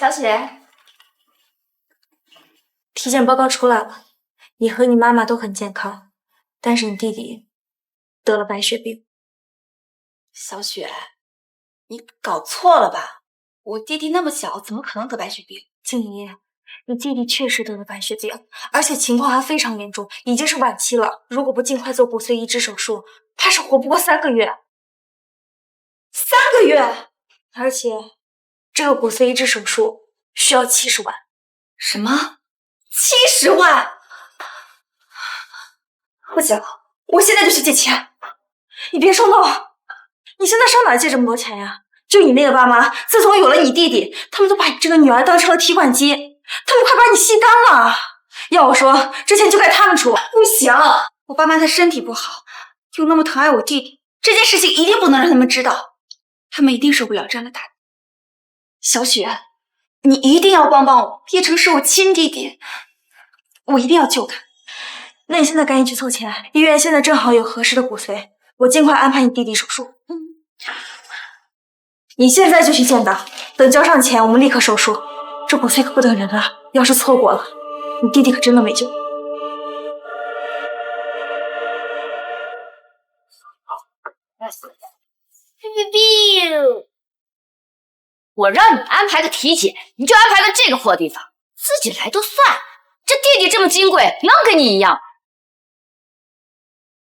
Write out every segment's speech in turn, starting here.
小雪，体检报告出来了，你和你妈妈都很健康，但是你弟弟得了白血病。小雪，你搞错了吧？我弟弟那么小，怎么可能得白血病？静怡，你弟弟确实得了白血病，而且情况还非常严重，已经是晚期了。如果不尽快做骨髓移植手术，怕是活不过3个月。3个月？而且这个骨髓移植手术需要70万。什么？70万？不行，我现在就去借钱。你别冲动，你现在上哪借这么多钱呀？就你那个爸妈，自从有了你弟弟，他们都把你这个女儿当成了提款机，他们快把你吸干了。要我说，这钱就该他们出。不行，我爸妈他身体不好，又那么疼爱我弟弟，这件事情一定不能让他们知道，他们一定受不了这样的打击。小雪，你一定要帮帮我，叶城是我亲弟弟，我一定要救他。那你现在赶紧去凑钱，医院现在正好有合适的骨髓，我尽快安排你弟弟手术。你现在就去见他，等交上钱，我们立刻手术。这骨髓可不等人啊，要是错过了，你弟弟可真的没救。我让你安排个体检，你就安排个这个破地方，自己来就算了。这弟弟这么金贵，能跟你一样？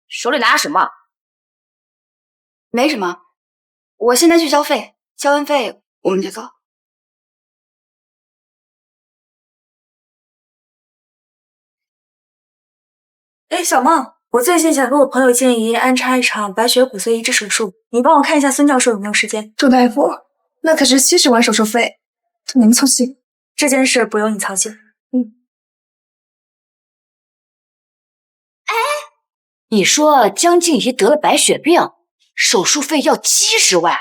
手里拿着什么？没什么，我现在去交费，交完费我们就走。哎，小梦，我最近想给我朋友建议安插一场白血骨髓移植手术，你帮我看一下孙教授有没有时间。周大夫，那可是70万手术费，这您操心。这件事不用你操心。你说江静怡得了白血病，手术费要70万。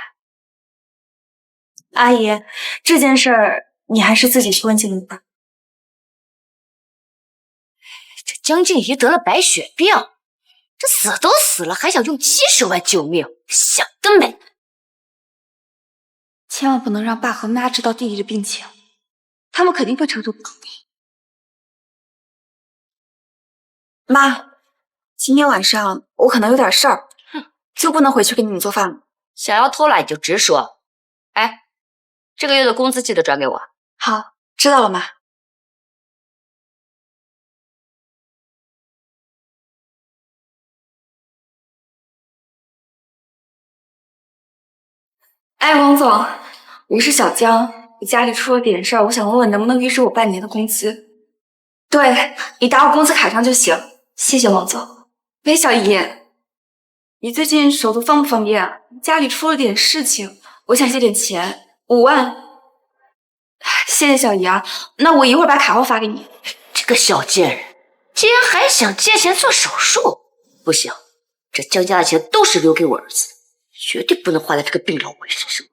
阿姨，这件事你还是自己去问静怡吧。这江静怡得了白血病，这死都死了，还想用70万救命，想得美！千万不能让爸和妈知道弟弟的病情，他们肯定会承受不住的。妈，今天晚上我可能有点事儿，就不能回去给你们做饭了。想要偷懒就直说。哎，这个月的工资记得转给我。好，知道了，妈。哎，王总，我是小江，我家里出了点事儿，我想问问能不能预支我半年的工资？对，你打我工资卡上就行。谢谢王总。喂，小姨，你最近手头方不方便啊？家里出了点事情，我想借点钱，5万。谢谢小姨啊，那我一会儿把卡号发给你。这个小贱人，竟然还想借钱做手术！不行，这江家的钱都是留给我儿子，绝对不能花在这个病老鬼身上。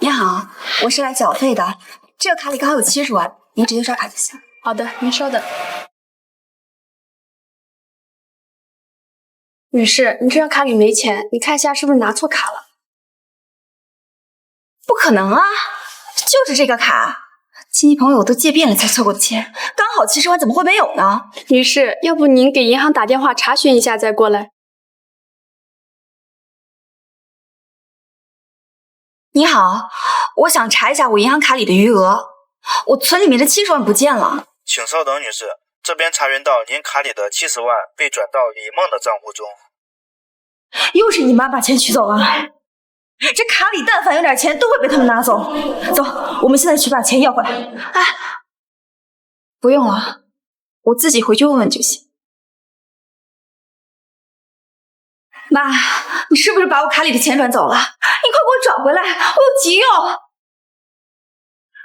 你好，我是来缴费的，这个卡里刚好有70万，您直接刷卡就行。好的，您稍等。女士，你这张卡里没钱，你看一下是不是拿错卡了？不可能啊，就是这个卡，亲戚朋友都借遍了才凑够的钱，刚好70万，怎么会没有呢？女士，要不您给银行打电话查询一下再过来。你好，我想查一下我银行卡里的余额，我存里面的70万不见了。请稍等，女士，这边查询到您卡里的70万被转到李梦的账户中。又是你妈把钱取走了，这卡里但凡有点钱都会被他们拿走。走，我们现在去把钱要回来。哎，不用了，我自己回去问问就行。妈，你是不是把我卡里的钱转走了？你快给我转回来，我有急用。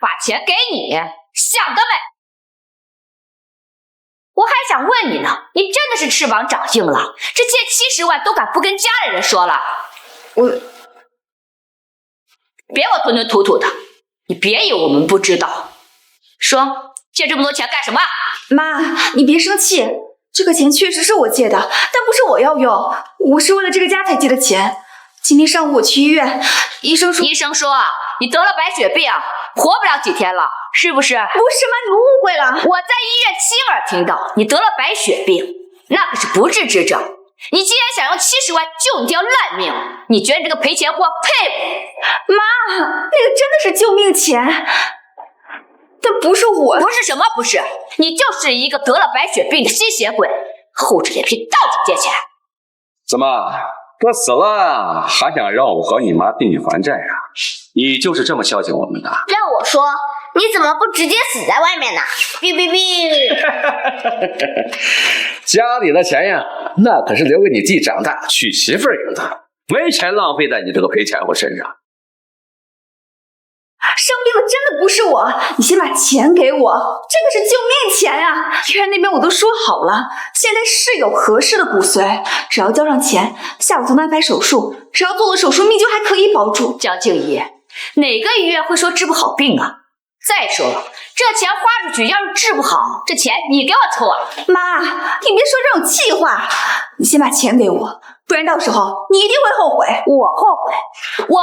把钱给你，想得美！我还想问你呢，你真的是翅膀长硬了？这借70万都敢不跟家里人说了？我别我吞吞吐吐的，你别以为我们不知道。说，借这么多钱干什么？妈，你别生气，这个钱确实是我借的，但不是我要用，我是为了这个家才借的钱。今天上午我去医院，医生说你得了白血病，活不了几天了，是不是？不是吗？你们误会了。我在医院亲耳听到你得了白血病，那可是不治之症。你既然想用70万救你条烂命，你觉得你这个赔钱货配不？妈，那个真的是救命钱，但不是我。不是什么不是？你就是一个得了白血病的吸血鬼，厚着脸皮到处借钱。怎么，都死了还想让我和你妈替你还债啊？你就是这么孝敬我们的？让我说，你怎么不直接死在外面呢？哔哔哔！家里的钱呀，那可是留给你弟长大娶媳妇儿用的，没钱浪费在你这个赔钱货身上。生病的真的不是我，你先把钱给我，这个是救命钱呀！医院那边我都说好了，现在是有合适的骨髓，只要交上钱，下午就能安排手术，只要做了手术，命就还可以保住。江静怡，哪个医院会说治不好病啊？再说了，这钱花出去，要是治不好，这钱你给我抽啊！妈，你别说这种气话，你先把钱给我，不然到时候你一定会后悔。我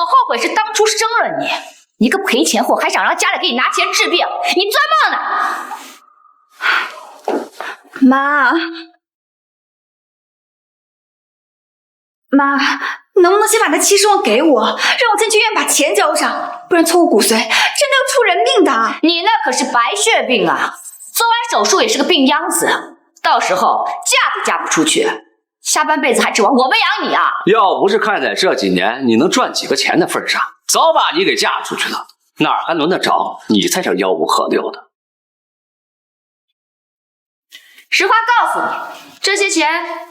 后悔是当初生了你。一个赔钱货还想让家里给你拿钱治病，你做梦呢！妈，能不能先把那70万给我，让我先去医院把钱交上，不然错过骨髓真的要出人命的。你那可是白血病啊，做完手术也是个病秧子，到时候嫁都嫁不出去，下半辈子还指望我们养你啊！要不是看在这几年你能赚几个钱的份上，早把你给嫁出去了，哪儿还轮得着你才是吆五喝六的？实话告诉你，这些钱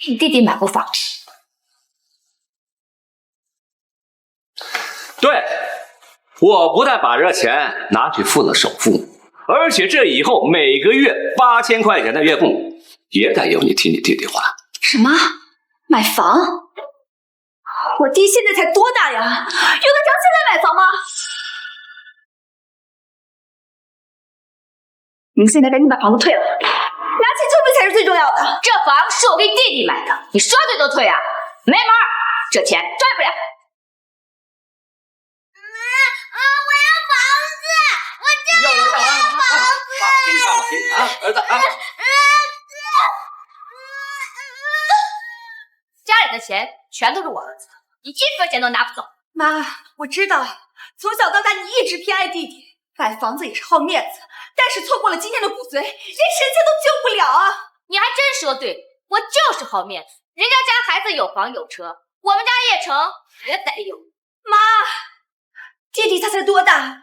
你弟弟买过房。对，我不但把这钱拿去付了首付，而且这以后每个月8000块钱的月供也得由你替你弟弟还。什么？买房？我弟现在才多大呀？有的长现在买房吗？你们现在赶紧把房子退了，拿钱救命才是最重要的。这房是我给弟弟买的，你说退就退啊？没门儿，这钱赚不了。儿子啊！家里的钱全都是我儿子的，你1分钱都拿不走。妈，我知道，从小到大你一直偏爱弟弟，买房子也是好面子，但是错过了今天的骨髓，连神仙都救不了啊！你还真说对，我就是好面子。人家家孩子有房有车，我们家叶城也得有。妈，弟弟他才多大，车房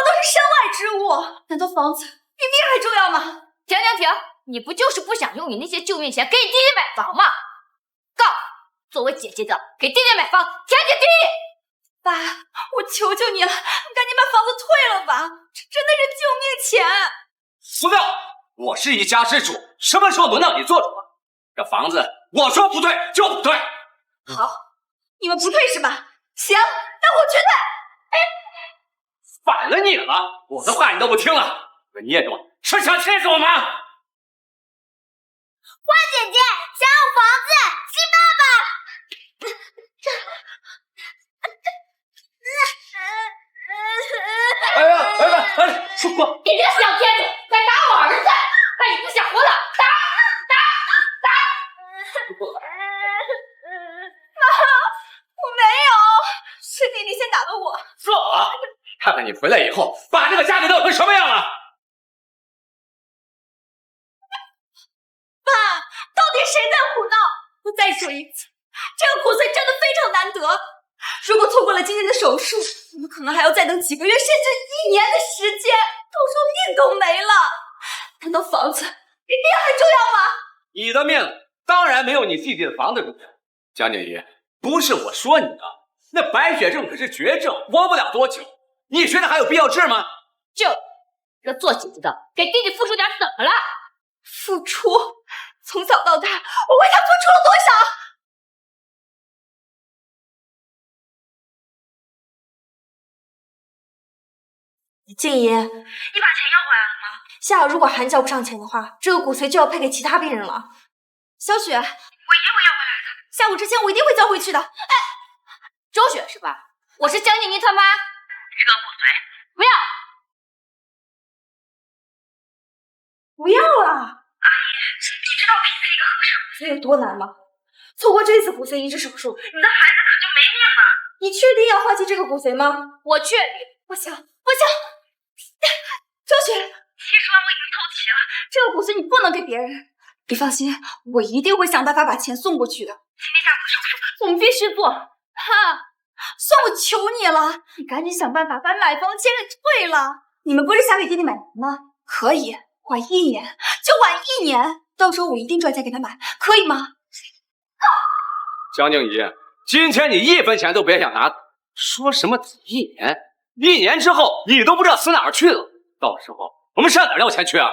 都是身外之物，难道房子比命还重要吗？停！你不就是不想用你那些救命钱给你弟弟买房吗？告，作为姐姐的给弟弟买房，天经地义。爸，我求求你了，你赶紧把房子退了吧，这真的是救命钱。不要！我是一家之主，什么时候轮到你做主了？这房子我说不退就不退。好，你们不退是吧？行，那我全退。反了你了！我的话你都不听了，这孽种是想气死我吗？花姐姐想要房子，亲爸爸。哎呀，儿子，说过，你这小天主，敢打我儿子，看你不想活了，打！我没有，是弟弟先打的我。说啊！看看你回来以后，把这个家给弄成什么样了！爸，到底谁在胡闹？我再说一次，这个骨髓真的非常难得。如果错过了今天的手术，我们可能还要再等几个月甚至1年的时间，到时候命都没了。难道房子比命还重要吗？你的命当然没有你弟弟的房子重要。江景怡，不是我说你的，那白血症可是绝症，活不了多久。你觉得还有必要治吗？就这做姐姐的给弟弟付出点怎么了？付出，从小到大我为他付出了多少？静怡，你把钱要回来了吗？下午如果还交不上钱的话，这个骨髓就要配给其他病人了。小雪，我一定会要回来的。下午之前我一定会交回去的。哎，周雪是吧？我是江静怡他妈。这个骨髓不要。不要了！阿姨，你知道匹配一个合适骨髓有多难吗？错过这次骨髓移植手术，你的孩子可就没命了。你确定要放弃这个骨髓吗？我确定。不行，不行！周雪，70万我已经凑齐了，这个骨髓你不能给别人。你放心，我一定会想办法把钱送过去的。今天下午的手术，我们必须做。算我求你了，你赶紧想办法把买房钱给退了。你们不是想给弟弟买房吗？可以，晚1年就晚1年，到时候我一定赚钱给他买，可以吗？江静怡，今天你1分钱都别想拿，说什么1年，1年之后你都不知道死哪儿去了，到时候我们上哪儿要钱去啊？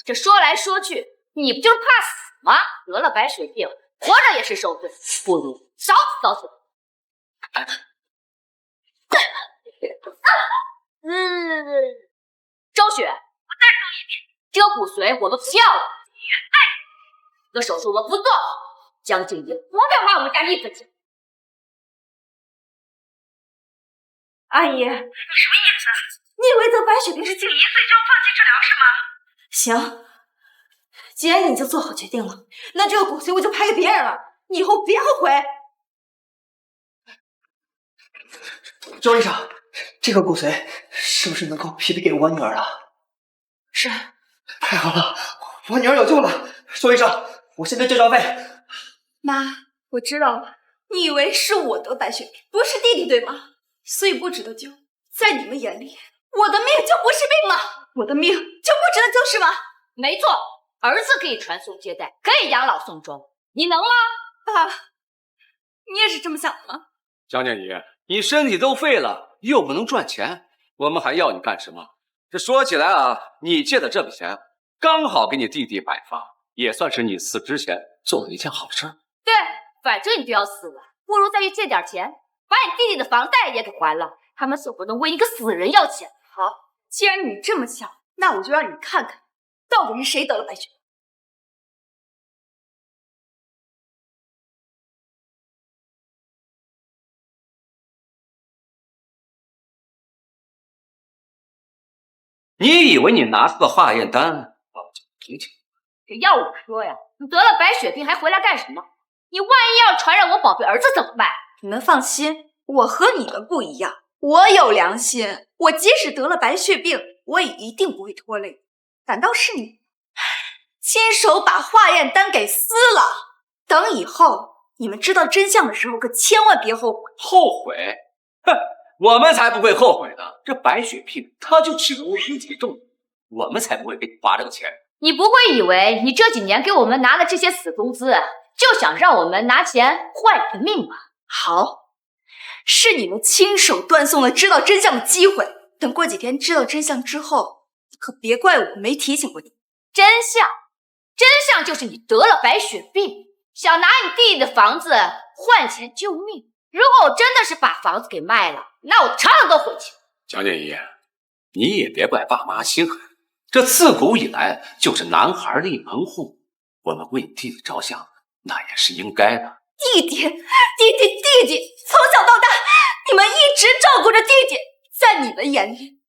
这说来说去，你不就是怕死吗？得了白血病，活着也是受罪，不如早死早死。周雪，我再说一遍，这个骨髓我们不要了，这个手术我们不做。江静怡，不要花我们家1分钱。阿姨，你什么意思？你以为得白血病是1岁就要放弃治疗是吗？行，既然你已经做好决定了，那这个骨髓我就拍给别人了，你以后别后悔。周医生，这个骨髓是不是能够匹配给我女儿了？是。太好了，我女儿有救了！周医生，我现在就交费。妈，我知道了，你以为是我得白血病，不是弟弟对吗？所以不值得救。在你们眼里，我的命就不是病了，我的命就不值得救是吗？没错，儿子可以传宗接代，可以养老送终，你能吗？爸，你也是这么想的吗？江静怡，你身体都废了，又不能赚钱，我们还要你干什么？这说起来啊，你借的这笔钱刚好给你弟弟买房，也算是你死之前做的一件好事。对，反正你都要死了，不如再去借点钱，把你弟弟的房贷也给还了。他们总不能为一个死人要钱。好，既然你这么想，那我就让你看看，到底是谁得了白血病。你以为你拿出个化验单，我就听听？这要我说呀，你得了白血病还回来干什么？你万一要传染我宝贝儿子怎么办？你们放心，我和你们不一样，我有良心。我即使得了白血病，我也一定不会拖累。反倒是你，亲手把化验单给撕了。等以后你们知道真相的时候，可千万别后悔。后悔？哼！我们才不会后悔呢！这白血病，它就只有1体重，我们才不会给你花这个钱。你不会以为你这几年给我们拿的这些死工资，就想让我们拿钱换你的命吧？好，是你们亲手断送了知道真相的机会。等过几天知道真相之后，可别怪我没提醒过你。真相就是你得了白血病，想拿你弟弟的房子换钱救命。如果我真的是把房子给卖了，那我常常都回去。江建一，你也别怪爸妈心狠，这自古以来就是男孩立门户，我们为你弟弟着想，那也是应该的。弟弟，从小到大，你们一直照顾着弟弟，在你们眼里，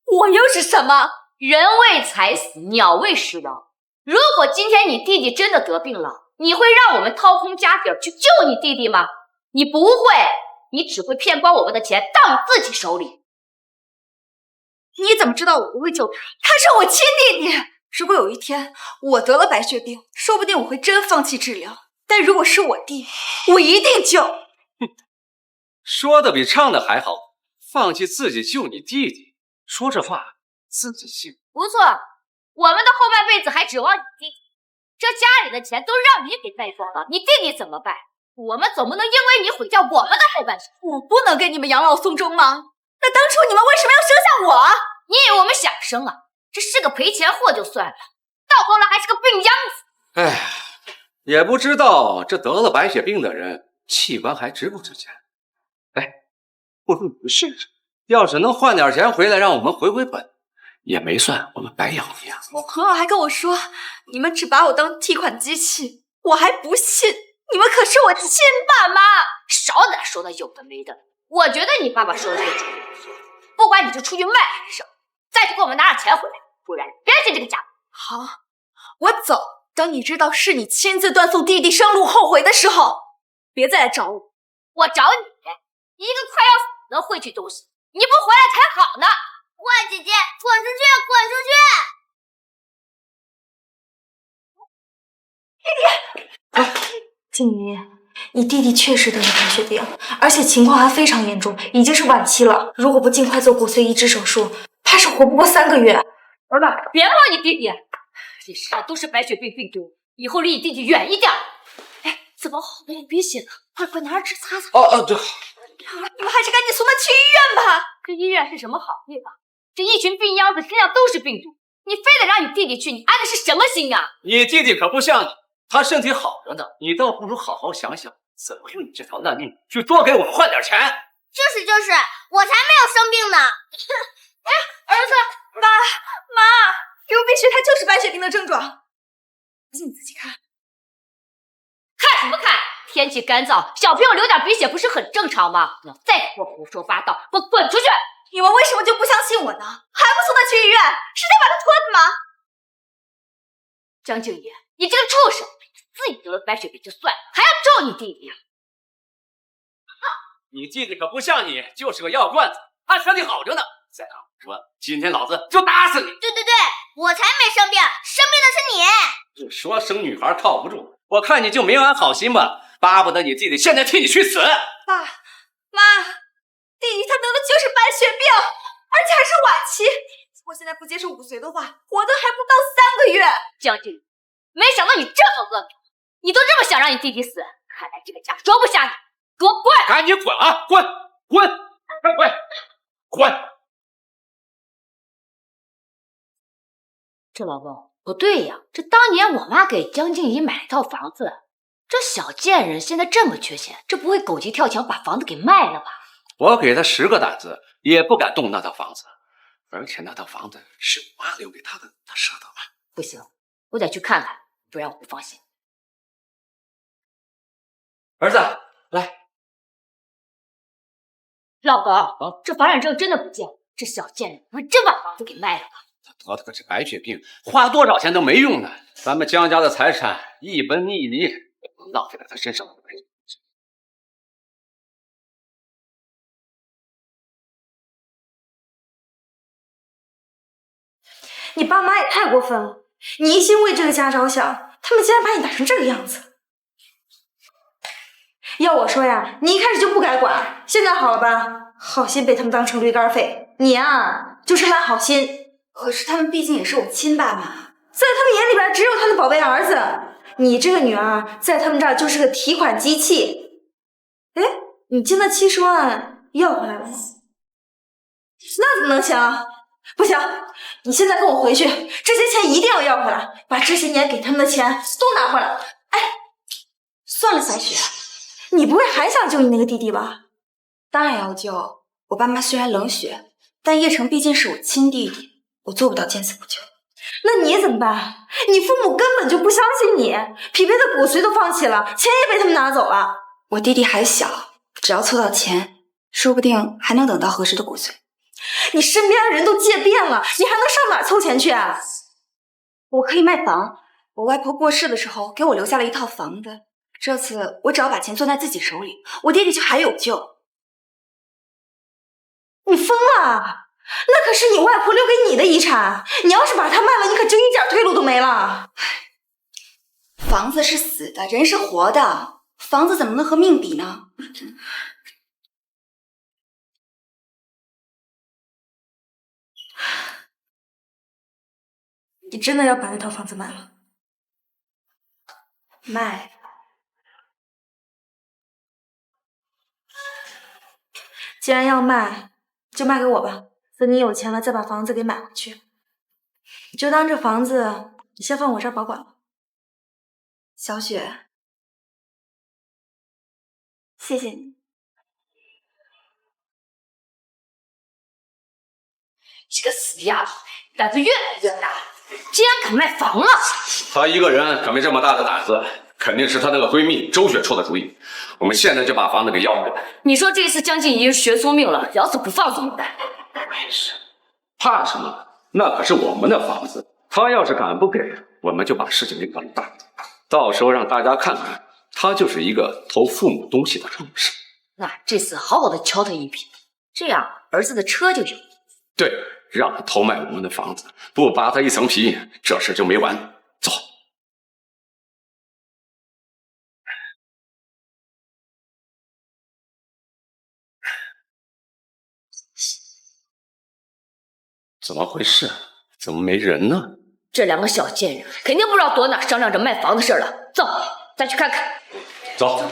我又是什么？人为财死，鸟为食亡。如果今天你弟弟真的得病了，你会让我们掏空家底去救你弟弟吗？你不会，你只会骗光我们的钱到你自己手里。你怎么知道我不会救他？他是我亲弟弟。如果有一天我得了白血病，说不定我会真放弃治疗。但如果是我弟，我一定救。说的比唱的还好，放弃自己救你弟弟，说这话自己信？不错，我们的后半辈子还指望你弟弟，这家里的钱都让你给带光了，你弟弟怎么办？我们总不能因为你毁掉我们的后半生。我不能给你们养老送终吗？那当初你们为什么要生下我？你以为我们想生啊？这是个赔钱货就算了，到头来还是个病秧子。哎，也不知道这得了白血病的人器官还值不值钱。哎，不如你们试试，要是能换点钱回来让我们回本，也没算我们白养你啊。我朋友还跟我说，你们只把我当提款机器，我还不信。你们可是我亲爸妈，少点说的有的没的。我觉得你爸爸说的这个主意不错，不管你是出去卖还是什么，再去给我们拿点钱回来，不然别信这个假。好，我走。等你知道是你亲自断送弟弟生路后悔的时候，别再来找我。我找你，一个快要死的会去东西，你不回来才好呢。坏姐姐，滚出去，滚出去！静怡，你弟弟确实得了白血病，而且情况还非常严重，已经是晚期了。如果不尽快做骨髓移植手术，怕是活不过3个月。儿子，别摸你弟弟，你身上都是白血病病毒，以后离你弟弟远一点。哎，怎么好多鼻血呢？快拿着纸擦擦。对。你们还是赶紧送他去医院吧。这医院是什么好地方？这一群病秧子身上都是病毒，你非得让你弟弟去，你安的是什么心啊？你弟弟可不像你，他身体好着呢，你倒不如好好想想，怎么用你这条烂命去多给我换点钱。就是，我才没有生病呢。哎，儿子，妈，流鼻血它就是白血病的症状，你自己看。看什么看？天气干燥，小朋友流点鼻血不是很正常吗？你要再给我胡说八道，给我滚出去！你们为什么就不相信我呢？还不送他去医院？是在把他拖死吗？张静怡，你这个畜生，自己得了白血病就算了，还要咒你弟弟。你弟弟可不像你，就是个药罐子，他身体好着呢。再让我说，今天老子就打死你！对，我才没生病，生病的是你。就说生女孩靠不住，我看你就没安好心吧，巴不得你弟弟现在替你去死。爸妈，弟弟他得的就是白血病，而且还是晚期。我现在不接受骨髓的话，活的还不到3个月。江静，没想到你这么恶毒，你都这么想让你弟弟死，看来这个家装不下你，给我滚！赶紧滚啊！滚！这老公不对呀，这当年我妈给江静怡买了一套房子，这小贱人现在这么缺钱，这不会狗急跳墙把房子给卖了吧？我给他10个胆子，也不敢动那套房子，而且那套房子是我妈留给他的，他舍得吗？不行，我得去看看，不然我不放心。儿子，来，老公，这房产证真的不见了，这小贱人不会真把房子给卖了吧？他得的可是白血病，花多少钱都没用呢。咱们江家的财产一分一厘不能浪费在他身上。你爸妈也太过分了！你一心为这个家着想，他们竟然把你打成这个样子。要我说呀，你一开始就不该管，现在好了吧？好心被他们当成驴肝肺，你啊就是烂好心。可是他们毕竟也是我亲爸妈，在他们眼里边只有他的宝贝儿子，你这个女儿在他们这儿就是个提款机器。哎，你借那70万要回来了吗？那怎么能行？不行，你现在跟我回去，这些钱一定要要回来，把这些年给他们的钱都拿回来。哎，算了，小雪，你不会还想救你那个弟弟吧？当然要救。我爸妈虽然冷血，但叶城毕竟是我亲弟弟，我做不到见死不救。那你怎么办？你父母根本就不相信你，匹配的骨髓都放弃了，钱也被他们拿走了。我弟弟还小，只要凑到钱，说不定还能等到合适的骨髓。你身边的人都借遍了，你还能上哪凑钱去啊？我可以卖房，我外婆过世的时候给我留下了一套房子，这次我只要把钱攥在自己手里，我弟弟就还有救。你疯了？那可是你外婆留给你的遗产，你要是把它卖了，你可真一点退路都没了。房子是死的，人是活的，房子怎么能和命比呢？你真的要把那套房子卖了？卖。既然要卖，就卖给我吧，等你有钱了再把房子给买回去。就当这房子你先放我这儿保管了。小雪，谢谢你。这个死丫头，胆子越来越大，竟然敢卖房了！他一个人可没这么大的胆子，肯定是她那个闺蜜周雪出的主意。我们现在就把房子给要回来。你说这次江静怡学聪明了，咬死不放怎么办？没事，怕什么？那可是我们的房子，她要是敢不给，我们就把事情给搞大，到时候让大家看看，她就是一个偷父母东西的畜生。那这次好好的敲他一笔，这样儿子的车就有。对，让他偷卖我们的房子，不扒他一层皮，这事就没完。走。怎么回事？怎么没人呢？这两个小贱人肯定不知道躲哪商量着卖房的事了。走，再去看看。走。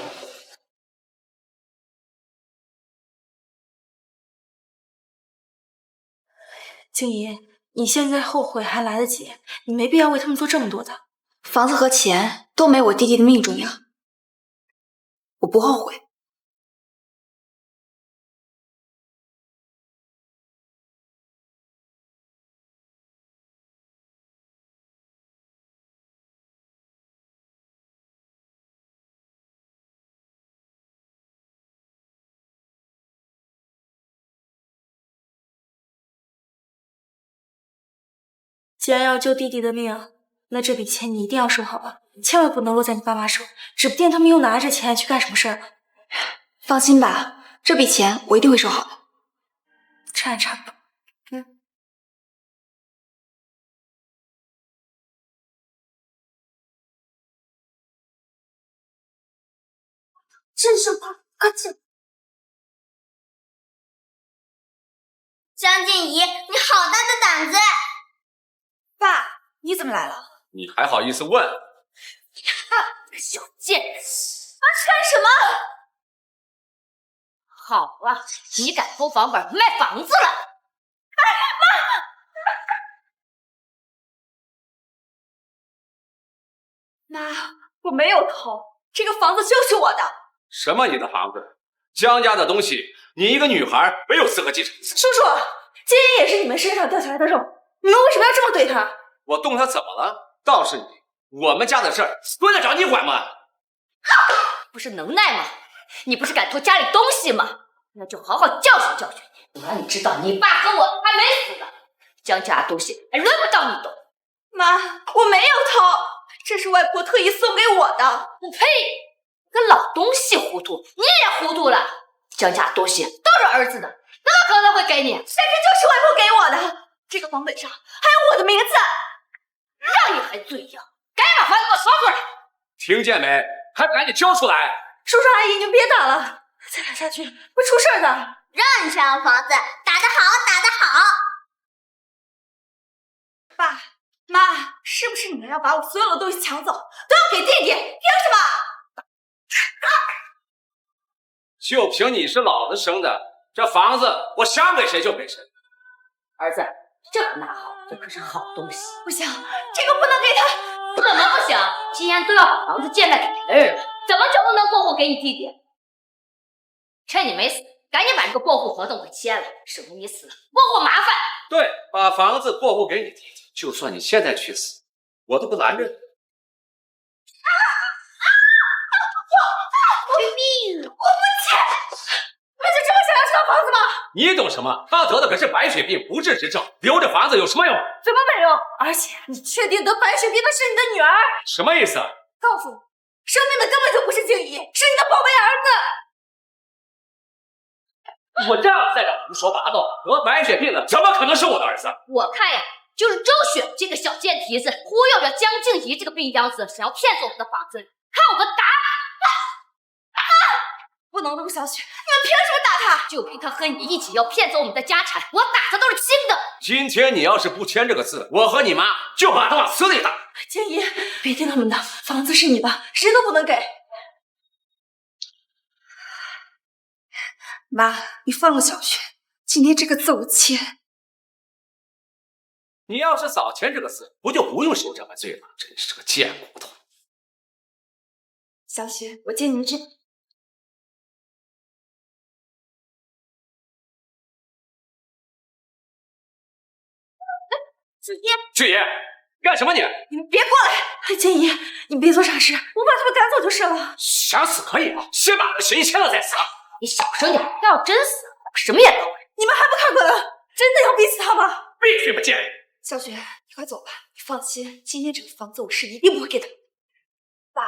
静怡，你现在后悔还来得及，你没必要为他们做这么多的。房子和钱都没我弟弟的命重要，我不后悔。既然要救弟弟的命，那这笔钱你一定要收好啊，千万不能落在你爸妈手，指不定他们又拿着钱去干什么事儿了。放心吧，这笔钱我一定会收好的。这还差不多。真是怕，快进！江静怡，你好大的胆子！爸，你怎么来了？你还好意思问？小贱人！干什么？好啊，你敢偷房本卖房子了？妈，我没有偷，这个房子就是我的。什么你的房子？江家的东西，你一个女孩没有资格继承。叔叔，金银也是你们身上掉下来的肉，你们为什么要这么对她？我动她怎么了？倒是你，我们家的事儿轮得着你管吗？不是能耐吗？你不是敢偷家里东西吗？那就好好教训教训你，我让你知道你爸和我还没死呢。江家的东西还轮不到你动。妈，我没有偷，这是外婆特意送给我的。我呸！个老东西糊涂，你也糊涂了。江家的东西都是儿子的，怎么可能会给你？但是就是外婆给我的，这个房本上还有我的名字。让你还嘴硬，赶紧把房子给我烧出来！听见没？还不赶紧交出来！叔叔阿姨，你们别打了，再打下去会出事的。让你抢房子，打得好，打得好！爸妈，是不是你们要把我所有的东西抢走，都要给弟弟？凭什么？就凭你是老子生的，这房子我想给谁就给谁。儿子，这可拿好，这可是好东西。不行，这个不能给他。怎么不行？既然都要把房子贱卖给别人了，怎么就不能过户给你弟弟？趁你没死，赶紧把这个过户合同给签了，省得你死了过户麻烦。对，把房子过户给你弟弟，就算你现在去死，我都不拦着你。那就这么想要这套房子吗？你懂什么？他得的可是白血病，不治之症，留着房子有什么用？怎么没用？而且你确定得白血病的是你的女儿？什么意思？告诉你，生病的根本就不是静怡，是你的宝贝儿子。我这样在这胡说八道，得白血病的怎么可能是我的儿子？我看呀，就是周雪这个小贱蹄子忽悠着江静怡这个病秧子，想要骗走我们的房子，看我个打！不能动小雪，你们凭什么打她？就凭他和你一起要骗走我们的家产，我打他都是轻的。今天你要是不签这个字，我和你妈就把他往死里打。静怡，别听他们的，房子是你的，谁都不能给。妈，你放了小雪，今天这个字我签。你要是早签这个字，不就不用受这份罪了？真是个贱骨头。小雪，我借你这。巨爷，干什么你？你们别过来！建怡，你别做傻事，我把他们赶走就是了。想死可以啊，先把他协议签了再死。你小声点，他要真死了，我什么也不会。你们还不看过来？真的要逼死他吗？必须不见。小雪，你快走吧。你放心，今天这个房子我是一定不会给他。爸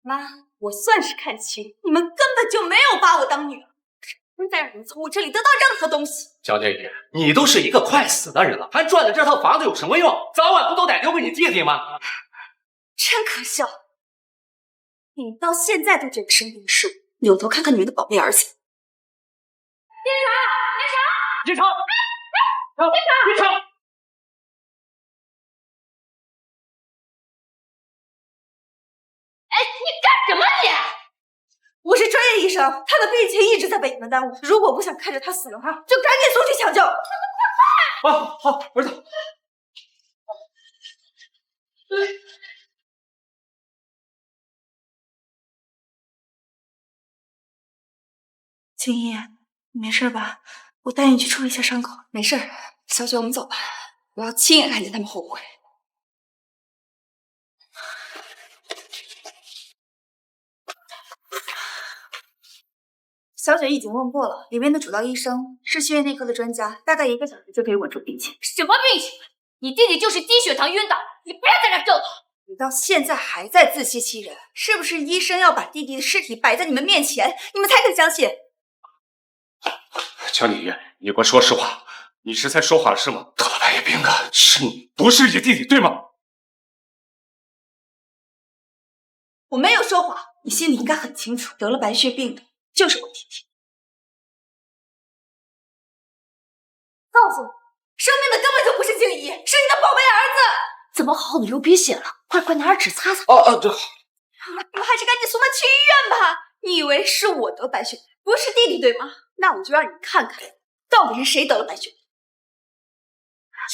妈，我算是看清，你们根本就没有把我当女儿，真再让你们从我这里得到任何东西。江建宇，你都是一个快死的人了，还赚的这套房子有什么用？早晚不都得留给你弟弟吗？真可笑！你们到现在都觉得生病的是我，扭头看看你们的宝贝儿子。进城！进城！哎，你干什么你？我是专业医生，他的病情一直在被你们耽误。如果不想看着他死的话，就赶紧送去抢救。好，儿子。青衣，你没事吧？我带你去处理一下伤口。没事，小雪，我们走吧。我要亲眼看见他们后悔。小雪已经问过了，里面的主刀医生是血液内科的专家，大概1个小时就可以稳住病情。什么病情？你弟弟就是低血糖晕倒，你不要在这咒他。你到现在还在自欺欺人，是不是医生要把弟弟的尸体摆在你们面前，你们才肯相信？江丽，你给我说实话，你是在说谎是吗？得了白血病的是你，不是你弟弟，对吗？我没有说谎，你心里应该很清楚，得了白血病的就是我弟弟。告诉你，生病的根本就不是静怡，是你的宝贝儿子。怎么好的流鼻血了？快拿纸擦擦。对。你们还是赶紧送他去医院吧。你以为是我得白血病，不是弟弟对吗？那我就让你看看，到底是谁得了白血病。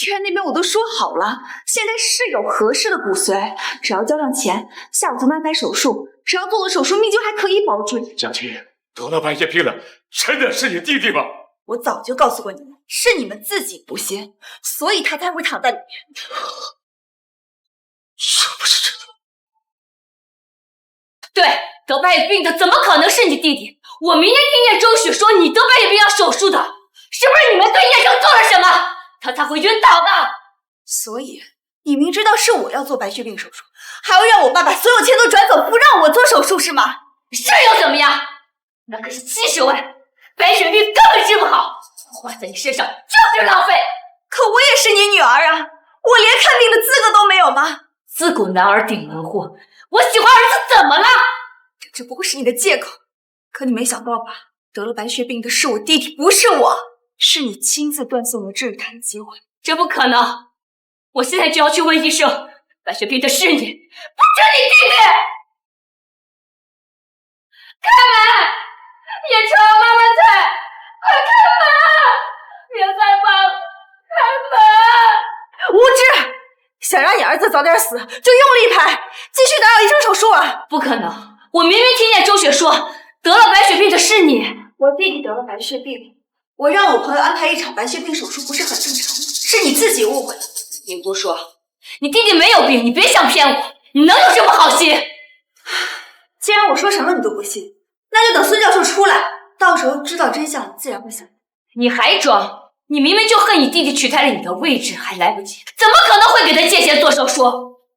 医院那边我都说好了，现在是有合适的骨髓，只要交上钱，下午就能安排手术。只要做了手术，命就还可以保住。江青，得了白血病了，真的是你弟弟吗？我早就告诉过你们，是你们自己不信，所以他才会躺在里面。这不是真的。对，得白血病的怎么可能是你弟弟？我明天听见周雪说你得白血病要手术的，是不是你们对叶生做了什么，他才会晕倒的？所以你明知道是我要做白血病手术，还要让我爸把所有钱都转走，不让我做手术是吗？是又怎么样？那可是70万，白血病根本治不好，花在你身上就是浪费。可我也是你女儿啊，我连看病的资格都没有吗？自古男儿顶门货，我喜欢儿子怎么了？这只不过是你的借口。可你没想到吧，得了白血病的是我弟弟，不是我，是你亲自断送了治愈他的机会。这不可能！我现在就要去问医生，白血病的是你，不是你弟弟！开门！叶城，妈妈在，快开门！别害怕，开门！无知！想让你儿子早点死，就用力拍，继续打扰医生手术啊！不可能！我明明听见周雪说，得了白血病的是你。我弟弟得了白血病，我让我朋友安排一场白血病手术，不是很正常吗？是你自己误会了。你不说，你弟弟没有病，你别想骗我，你能有什么好心？既然我说什么你都不信，那就等孙教授出来，到时候知道真相，你自然会相信。你还装？你明明就恨你弟弟取代了你的位置，还来不及，怎么可能会给他借钱做手术？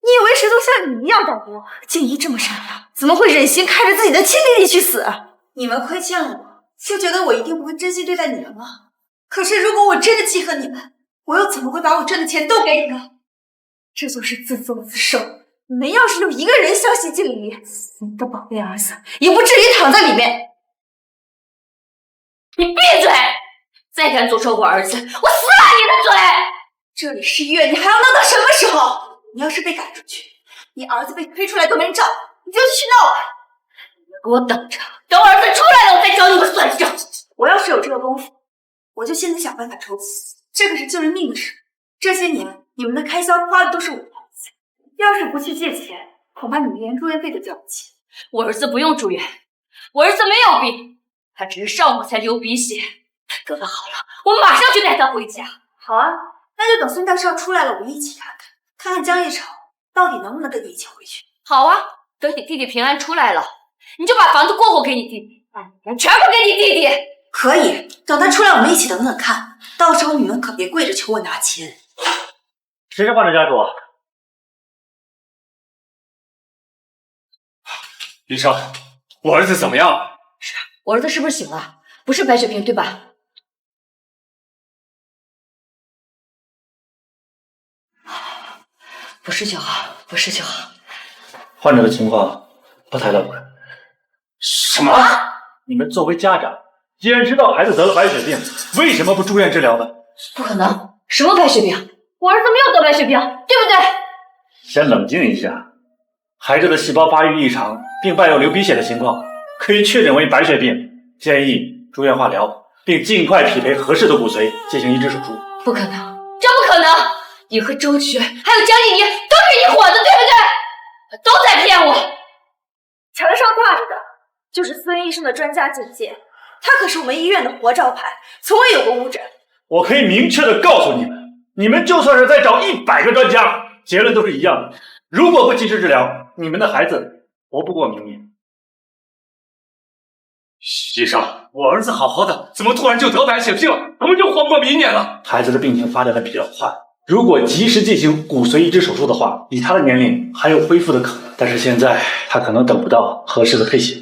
你以为谁都像你一样歹毒？静怡这么善良，怎么会忍心看着自己的亲弟弟去死？你们亏欠了我，就觉得我一定不会真心对待你们吗？可是如果我真的记恨你们，我又怎么会把我挣的钱都给你呢？这就是自作自受。你们要是有一个人相信静怡，你的宝贝儿子也不至于躺在里面。你闭嘴！再敢诅咒我儿子，我撕烂你的嘴！这里是医院，你还要闹到什么时候？你要是被赶出去，你儿子被推出来都没人照，你就去闹啊！你们给我等着，等我儿子出来了，我再找你们算账。我要是有这个功夫，我就现在想办法筹钱。这可是救人命的事，这些年你们的开销花的都是我的钱，要是不去借钱，恐怕你们连住院费都交不起。我儿子不用住院，我儿子没有病，他只是上午才流鼻血。等他好了，我马上就带他回家。好啊，那就等孙教授出来了，我们一起看看，看看江一吵到底能不能跟你一起回去。好啊，等你弟弟平安出来了，你就把房子过户给你弟弟，全部给你弟弟。可以，等他出来我们一起等等看，到时候你们可别跪着求我拿钱。谁是患者家属？医生，我儿子怎么样？我儿子是不是醒了？不是白血病对吧？不是就好，不是就好。患者的情况不太乐观。什么？你们作为家长，既然知道孩子得了白血病，为什么不住院治疗呢？不可能，什么白血病？我儿子没有得白血病，对不对？先冷静一下。孩子的细胞发育异常，并伴有流鼻血的情况，可以确诊为白血病，建议住院化疗，并尽快匹配合适的骨髓进行移植手术。不可能，这不可能！你和周局还有江一宁都是一伙的，对不对？都在骗我！墙上挂着的就是孙医生的专家简介，他可是我们医院的活招牌，从未有过误诊。我可以明确的告诉你们，你们就算是再找100个专家，结论都是一样的。如果不及时治疗，你们的孩子活不过明年。医生，我儿子好好的，怎么突然就得白血病了？怎么就活不过明年了？孩子的病情发展的比较快，如果及时进行骨髓移植手术的话，以他的年龄还有恢复的可能。但是现在他可能等不到合适的配血。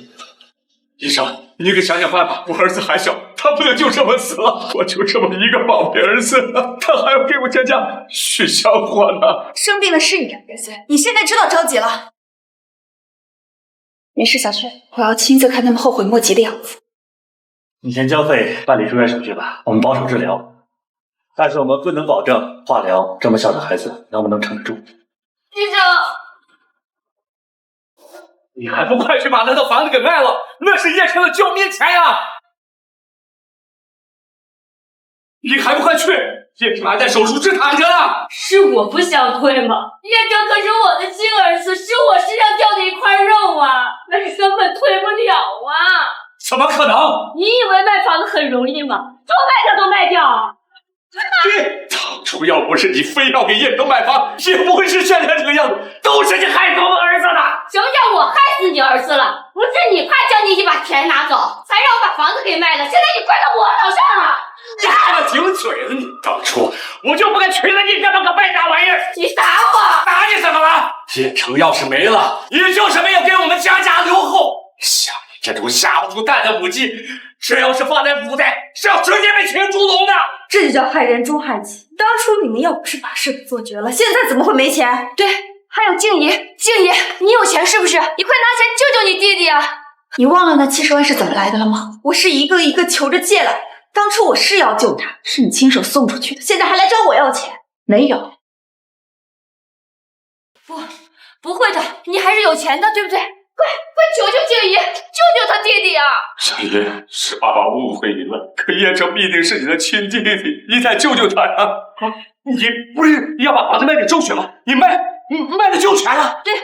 医生，你给想想办法，我儿子还小，他不能就这么死了。我就这么一个宝贝儿子，他还要给我添加血小火呢。生病的是你，你现在知道着急了。没事，小雪，我要亲自看他们后悔莫及的样子。你先交费办理住院手续吧，我们保守治疗，但是我们不能保证化疗这么小的孩子能不能撑得住。医生，你还不快去把他的房子给卖了？那是叶琛的救命钱呀！你还不快去？叶琛还在手术室躺着呢。是我不想退吗？叶琛可是我的亲儿子，是我身上掉的一块肉啊，那是根本退不了啊！怎么可能？你以为卖房子很容易吗？说卖掉都卖掉。当初要不是你非要给叶琛买房，也不会是现在这个样子。都是你害死我们儿子的。什么叫我害死你儿子了？不是你快将你把钱拿走，才让我把房子给卖了。现在你怪到我头上了。你还能顶嘴了你？当初我就不该娶了你这么个败家玩意儿。你打我！打你怎么了？叶琛要是没了，也就是没有给我们家留后。像你这种下不出蛋的母鸡，这要是放在古代，是要直接被群猪笼的。这就叫害人猪害己。当初你们要不是把事做绝了，现在怎么会没钱？对，还有静怡，静怡，你有钱是不是？你快拿钱救救你弟弟啊！你忘了那70万是怎么来的了吗？我是一个一个求着借来，当初我是要救他，是你亲手送出去的，现在还来找我要钱？没有。不会的，你还是有钱的，对不对？快求求静怡，救救他弟弟啊！小姨，是爸爸误会你了，可叶琛毕竟是你的亲弟弟，你得救救他呀！你不是要把房子卖给周雪吗？你卖的就全了。对，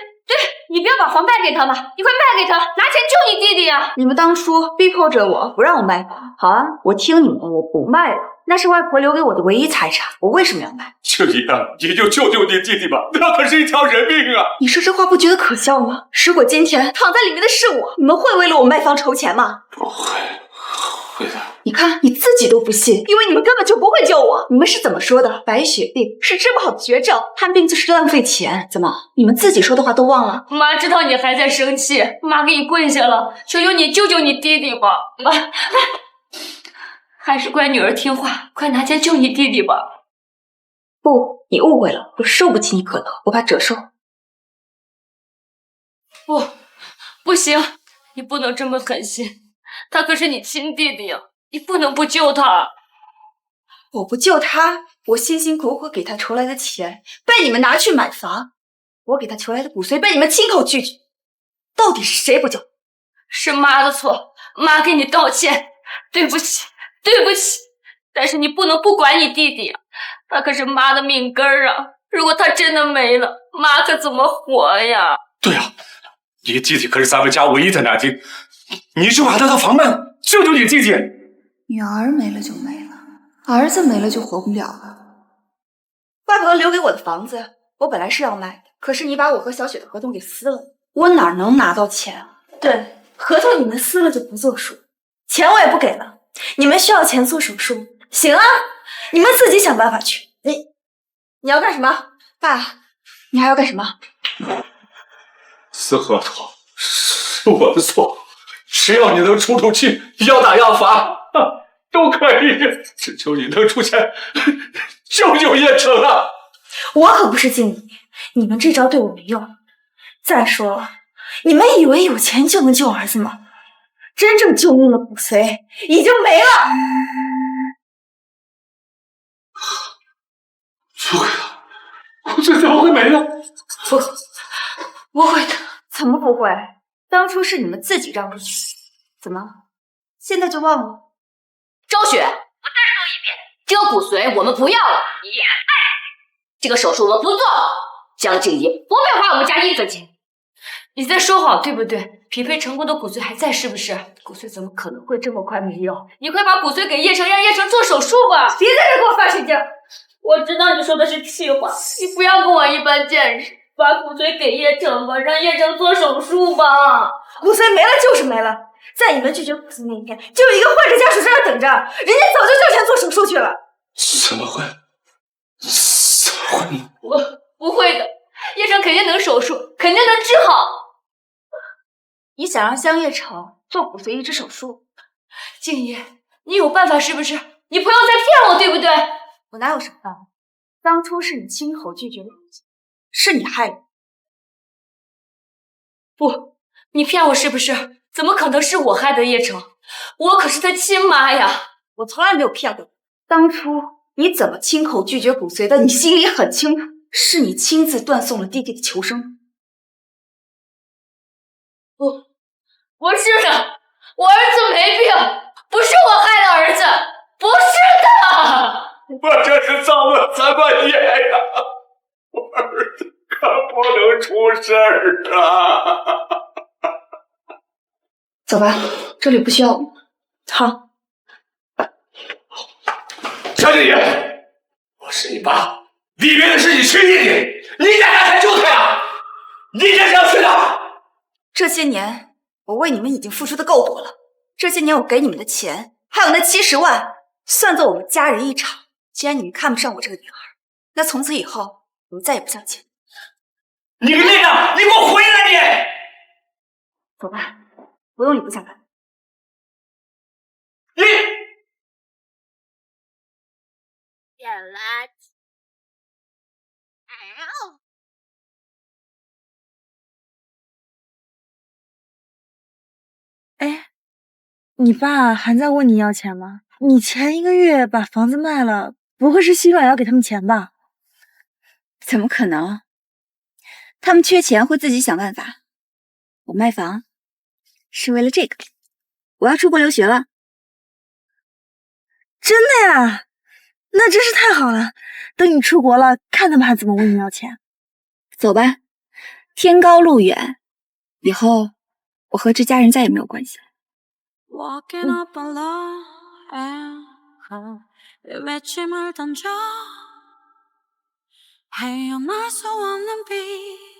你不要把房卖给他嘛，你快卖给他，拿钱救你弟弟啊！你们当初逼迫着我不让我卖房，好啊，我听你们，我不卖了。那是外婆留给我的唯一财产，我为什么要卖？静怡啊，你就救救你弟弟吧，那可是一条人命啊！你说这话不觉得可笑吗？如果今天躺在里面的是我，你们会为了我卖房筹钱吗？不会的。你看你自己都不信，因为你们根本就不会救我。你们是怎么说的？白血病是治不好的绝症，看病就是浪费钱。怎么，你们自己说的话都忘了？妈知道你还在生气，妈给你跪下了，求求你救救你弟弟吧！妈，还是乖女儿听话，快拿钱救你弟弟吧！不，你误会了，我受不起你可乐，我把折寿。不行，你不能这么狠心，他可是你亲弟弟啊，你不能不救他。我不救他，我辛辛苦苦给他筹来的钱被你们拿去买房，我给他求来的骨髓被你们亲口拒绝，到底是谁不救？是妈的错，妈给你道歉，对不起。但是你不能不管你弟弟啊，他可是妈的命根儿啊！如果他真的没了，妈可怎么活呀？对啊，你弟弟可是咱们家唯一的男丁，你就把他的房卖了，救救你弟弟。女儿没了就没了，儿子没了就活不了了。外婆留给我的房子我本来是要卖的，可是你把我和小雪的合同给撕了，我哪能拿到钱啊？对，合同你们撕了就不作数，钱我也不给了。你们需要钱做手术，行啊，你们自己想办法去。你要干什么？爸，你还要干什么？撕合同是我的错，只要你能出出气，要打要罚都可以，只求你能出钱救救叶城啊！我可不是敬你，你们这招对我没用。再说了，你们以为有钱就能救儿子吗？真正救命的骨髓已经没了。不会的，骨髓怎么会没了？不会的，怎么不会？当初是你们自己让出去，怎么现在就忘了？周雪，我再说一遍，这个骨髓我们不要了，也这个手术我们不做，江静怡不配花我们家一分钱。你在说谎对不对？匹配成功的骨髓还在是不是？骨髓怎么可能会这么快没有？你快把骨髓给叶城，让叶城做手术吧！别在这给我发神经！我知道你说的是气话，你不要跟我一般见识，把骨髓给叶城吧，让叶城做手术吧。骨髓没了就是没了，在你们拒绝骨髓那一天，就有一个患者家属在那等着，人家早就交钱做手术去了。怎么会？怎么会呢？我不会的，叶城肯定能手术，肯定能治好。你想让江叶城做骨髓移植手术？静怡，你有办法是不是？你不要再骗我，对不对？我哪有什么办法？当初是你亲口拒绝了，是你害我。不，你骗我是不是？怎么可能是我害的叶城？我可是他亲妈呀！我从来没有骗过你。当初你怎么亲口拒绝骨髓的？你心里很清楚，是你亲自断送了弟弟的求生。不是的，我儿子没病，不是我害了儿子，不是的。我这是造了什么业呀？我儿子可不能出事儿啊！走吧，这里不需要我们。好，江静怡，我是你爸，里面的是你亲弟弟，你敢让他救他呀？你这是要去哪？这些年我为你们已经付出的够多了，这些年我给你们的钱，还有那70万，算作我们家人一场。既然你们看不上我这个女儿，那从此以后我们再也不相见。你个孽障，你给我回来你！走吧，不用理不下来。你点垃圾。哎，你爸还在问你要钱吗？你前1个月把房子卖了，不会是心软要给他们钱吧？怎么可能？他们缺钱会自己想办法。我卖房是为了这个，我要出国留学了。真的呀？那真是太好了！等你出国了，看他们还怎么问你要钱。走吧，天高路远，以后我和这家人再也没有关系了。외침을 던져 헤어날 수 없는 빛